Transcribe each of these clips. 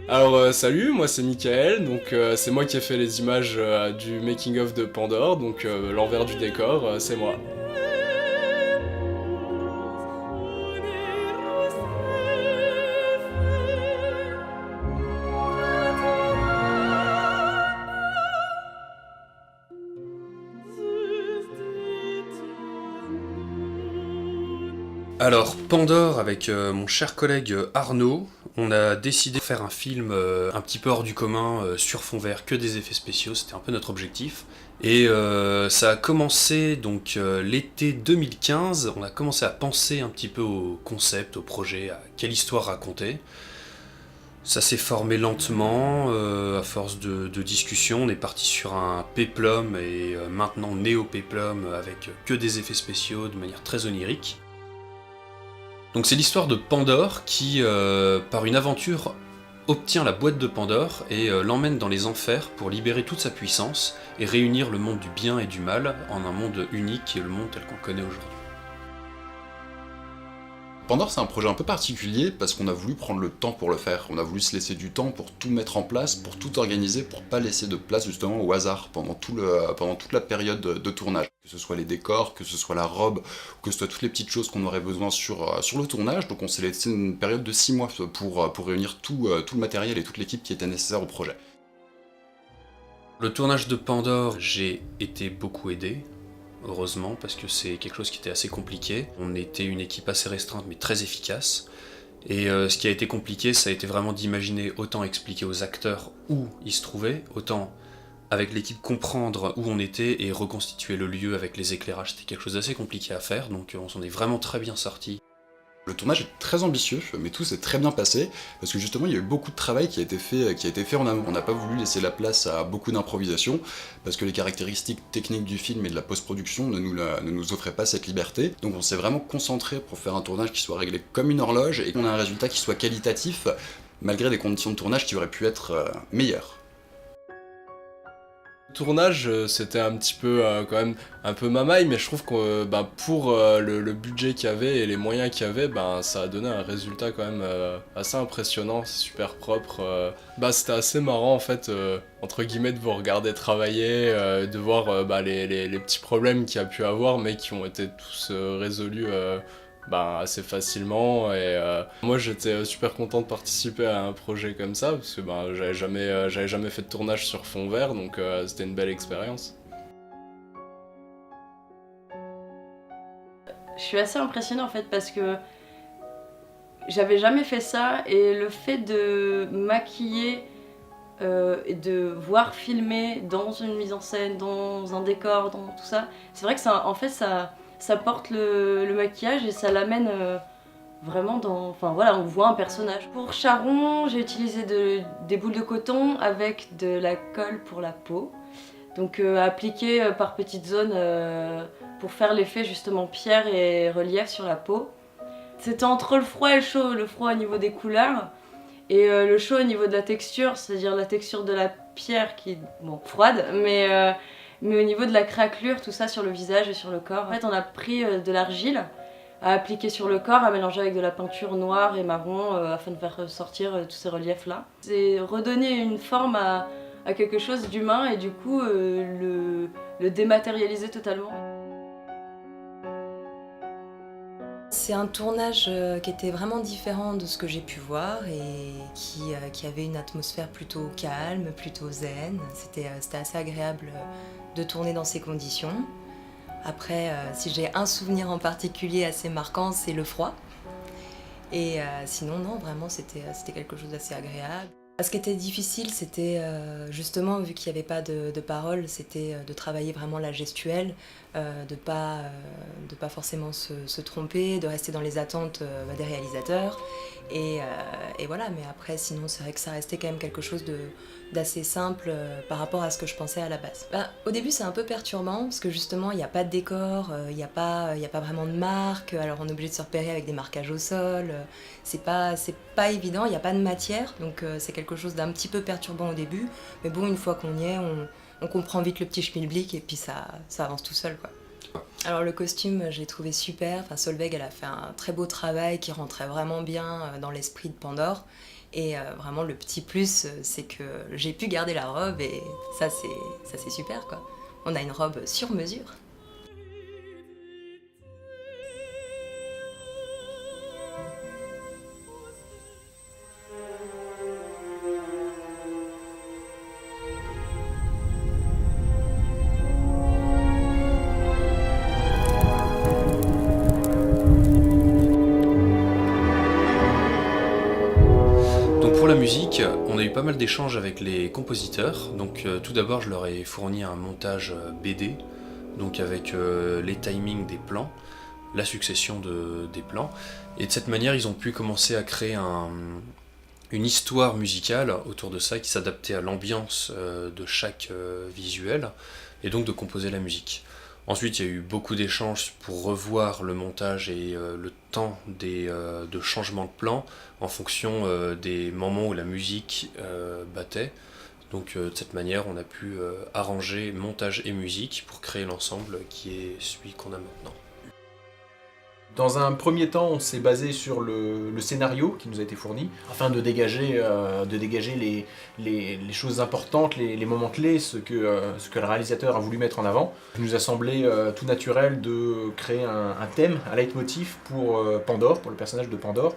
Alors salut, moi c'est Mickaël, donc c'est moi qui ai fait les images du making of de Pandore, donc l'envers du décor, c'est moi. Alors, Pandore, avec mon cher collègue Arnaud, on a décidé de faire un film un petit peu hors du commun, sur fond vert, que des effets spéciaux, c'était un peu notre objectif. Et ça a commencé donc l'été 2015, on a commencé à penser un petit peu au concept, au projet, à quelle histoire raconter. Ça s'est formé lentement, à force de discussion, on est parti sur un péplum et maintenant néo-péplum avec que des effets spéciaux de manière très onirique. Donc c'est l'histoire de Pandore qui, par une aventure, obtient la boîte de Pandore et l'emmène dans les enfers pour libérer toute sa puissance et réunir le monde du bien et du mal en un monde unique qui est le monde tel qu'on le connaît aujourd'hui. Pandore, c'est un projet un peu particulier parce qu'on a voulu prendre le temps pour le faire. On a voulu se laisser du temps pour tout mettre en place, pour tout organiser, pour pas laisser de place justement au hasard pendant toute la période de tournage. Que ce soit les décors, que ce soit la robe, que ce soit toutes les petites choses qu'on aurait besoin sur le tournage. Donc on s'est laissé une période de 6 mois pour réunir tout le matériel et toute l'équipe qui était nécessaire au projet. Le tournage de Pandore, j'ai été beaucoup aidé. Heureusement, parce que c'est quelque chose qui était assez compliqué. On était une équipe assez restreinte, mais très efficace. Et ce qui a été compliqué, ça a été vraiment d'imaginer autant expliquer aux acteurs où ils se trouvaient, autant avec l'équipe comprendre où on était et reconstituer le lieu avec les éclairages. C'était quelque chose d'assez compliqué à faire, donc on s'en est vraiment très bien sorti. Le tournage est très ambitieux, mais tout s'est très bien passé, parce que justement il y a eu beaucoup de travail qui a été fait en amont. On n'a pas voulu laisser la place à beaucoup d'improvisation, parce que les caractéristiques techniques du film et de la post-production ne nous offraient pas cette liberté. Donc on s'est vraiment concentré pour faire un tournage qui soit réglé comme une horloge, et qu'on a un résultat qui soit qualitatif, malgré des conditions de tournage qui auraient pu être meilleures. Le tournage, c'était un petit peu quand même un peu mamaille, mais je trouve que pour le budget qu'il y avait et les moyens qu'il y avait, ça a donné un résultat quand même assez impressionnant, c'est super propre. C'était assez marrant en fait, entre guillemets, de vous regarder travailler, de voir les petits problèmes qu'il y a pu avoir, mais qui ont été tous résolus assez facilement. Et moi j'étais super content de participer à un projet comme ça, parce que j'avais jamais fait de tournage sur fond vert, donc c'était une belle expérience. Je suis assez impressionnée en fait parce que j'avais jamais fait ça, et le fait de maquiller et de voir filmer dans une mise en scène, dans un décor, dans tout ça, c'est vrai que ça porte le maquillage et ça l'amène vraiment dans... Enfin voilà, on voit un personnage. Pour Charon, j'ai utilisé des boules de coton avec de la colle pour la peau. Donc appliquée par petites zones pour faire l'effet justement pierre et relief sur la peau. C'était entre le froid et le froid au niveau des couleurs, et le chaud au niveau de la texture, c'est-à-dire la texture de la pierre qui est froide, mais au niveau de la craquelure, tout ça sur le visage et sur le corps. En fait, on a pris de l'argile à appliquer sur le corps, à mélanger avec de la peinture noire et marron afin de faire sortir tous ces reliefs-là. C'est redonner une forme à quelque chose d'humain et du coup le dématérialiser totalement. C'est un tournage qui était vraiment différent de ce que j'ai pu voir et qui avait une atmosphère plutôt calme, plutôt zen. C'était assez agréable de tourner dans ces conditions. Après, si j'ai un souvenir en particulier assez marquant, c'est le froid. Et sinon, non, vraiment, c'était quelque chose d'assez agréable. Ce qui était difficile, c'était justement, vu qu'il n'y avait pas de parole, c'était de travailler vraiment la gestuelle, de pas forcément se tromper, de rester dans les attentes des réalisateurs. Et voilà, mais après, sinon, c'est vrai que ça restait quand même quelque chose d'assez simple par rapport à ce que je pensais à la base. Au début, c'est un peu perturbant, parce que justement, il n'y a pas de décor, il n'y a pas vraiment de marque, alors on est obligé de se repérer avec des marquages au sol, c'est pas évident, il n'y a pas de matière, donc c'est quelque chose d'un petit peu perturbant au début, mais bon, une fois qu'on y est, on comprend vite le petit schmilblick et puis ça avance tout seul, quoi. Alors le costume, je l'ai trouvé super. Enfin, Solveig, elle a fait un très beau travail qui rentrait vraiment bien dans l'esprit de Pandore. Et vraiment, le petit plus, c'est que j'ai pu garder la robe et ça, c'est super, quoi. On a une robe sur mesure. Donc pour la musique, on a eu pas mal d'échanges avec les compositeurs. Donc tout d'abord, je leur ai fourni un montage BD, donc avec les timings des plans, la succession des plans. Et de cette manière, ils ont pu commencer à créer une histoire musicale autour de ça qui s'adaptait à l'ambiance de chaque visuel, et donc de composer la musique. Ensuite, il y a eu beaucoup d'échanges pour revoir le montage et le temps de changement de plan en fonction des moments où la musique battait. Donc de cette manière, on a pu arranger montage et musique pour créer l'ensemble qui est celui qu'on a maintenant. Dans un premier temps, on s'est basé sur le scénario qui nous a été fourni, afin de dégager les choses importantes, les moments clés, ce que le réalisateur a voulu mettre en avant. Il nous a semblé tout naturel de créer un thème, un leitmotiv pour Pandore, pour le personnage de Pandore,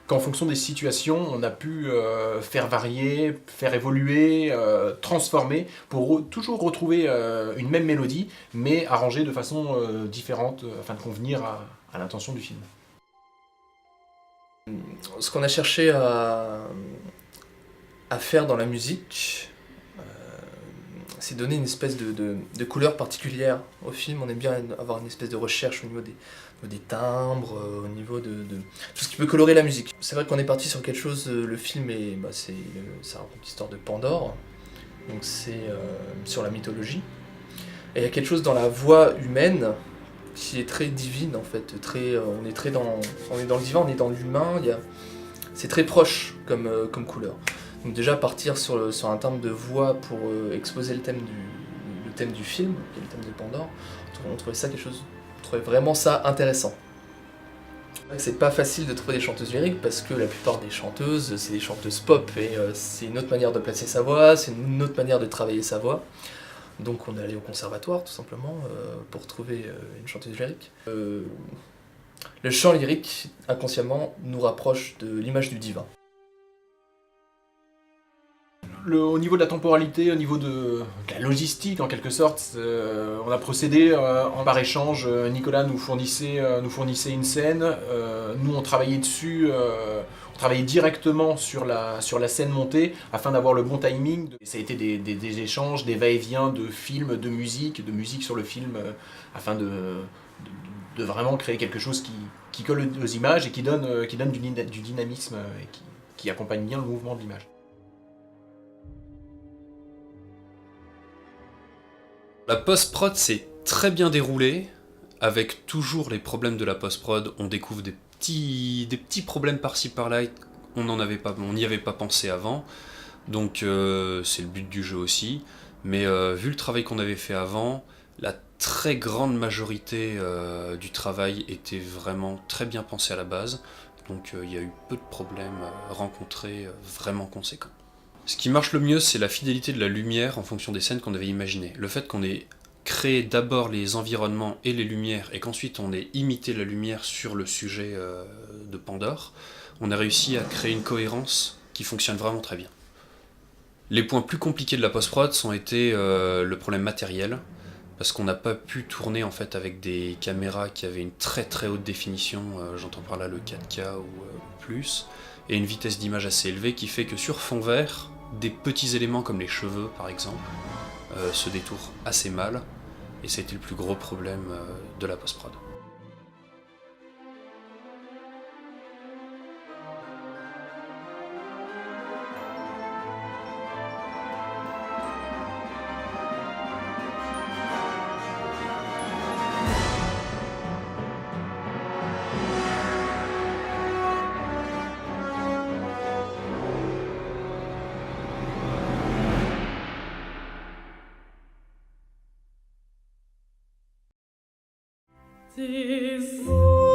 qu'en fonction des situations, on a pu faire varier, faire évoluer, transformer, pour toujours retrouver une même mélodie, mais arrangée de façon différente, afin de convenir à l'intention du film. Ce qu'on a cherché à faire dans la musique, c'est donner une espèce de couleur particulière au film. On aime bien avoir une espèce de recherche au niveau des timbres, au niveau de tout ce qui peut colorer la musique. C'est vrai qu'on est parti sur quelque chose, le film ça raconte l'histoire de Pandore, donc c'est sur la mythologie. Et il y a quelque chose dans la voix humaine qui est très divine en fait, on est dans le divin, on est dans l'humain, c'est très proche comme couleur. Donc déjà partir sur un timbre de voix pour exposer le thème du film, qui est le thème de Pandore, on trouvait ça on trouvait vraiment ça intéressant. C'est pas facile de trouver des chanteuses lyriques parce que la plupart des chanteuses, c'est des chanteuses pop et c'est une autre manière de placer sa voix, c'est une autre manière de travailler sa voix. Donc on est allé au conservatoire tout simplement pour trouver une chanteuse lyrique. Le chant lyrique, inconsciemment, nous rapproche de l'image du divin. Au niveau de la temporalité, au niveau de la logistique en quelque sorte, on a procédé par échange. Nicolas nous fournissait une scène, nous on travaillait dessus, on travaillait directement sur la scène montée afin d'avoir le bon timing. Et ça a été des échanges, des va-et-vient de films, de musique sur le film, afin de vraiment créer quelque chose qui colle aux images et qui donne du dynamisme et qui accompagne bien le mouvement de l'image. La post-prod s'est très bien déroulée, avec toujours les problèmes de la post-prod. On découvre des petits problèmes par-ci par-là, on n'y avait pas pensé avant, donc c'est le but du jeu aussi. Mais vu le travail qu'on avait fait avant, la très grande majorité du travail était vraiment très bien pensé à la base, donc il y a eu peu de problèmes rencontrés vraiment conséquents. Ce qui marche le mieux, c'est la fidélité de la lumière en fonction des scènes qu'on avait imaginées. Le fait qu'on ait créé d'abord les environnements et les lumières, et qu'ensuite on ait imité la lumière sur le sujet de Pandore, on a réussi à créer une cohérence qui fonctionne vraiment très bien. Les points plus compliqués de la post-prod ont été le problème matériel, parce qu'on n'a pas pu tourner en fait avec des caméras qui avaient une très très haute définition, j'entends par là le 4K ou plus, et une vitesse d'image assez élevée qui fait que sur fond vert, des petits éléments comme les cheveux par exemple se détournent assez mal, et ça a été le plus gros problème de la post-prod. Ces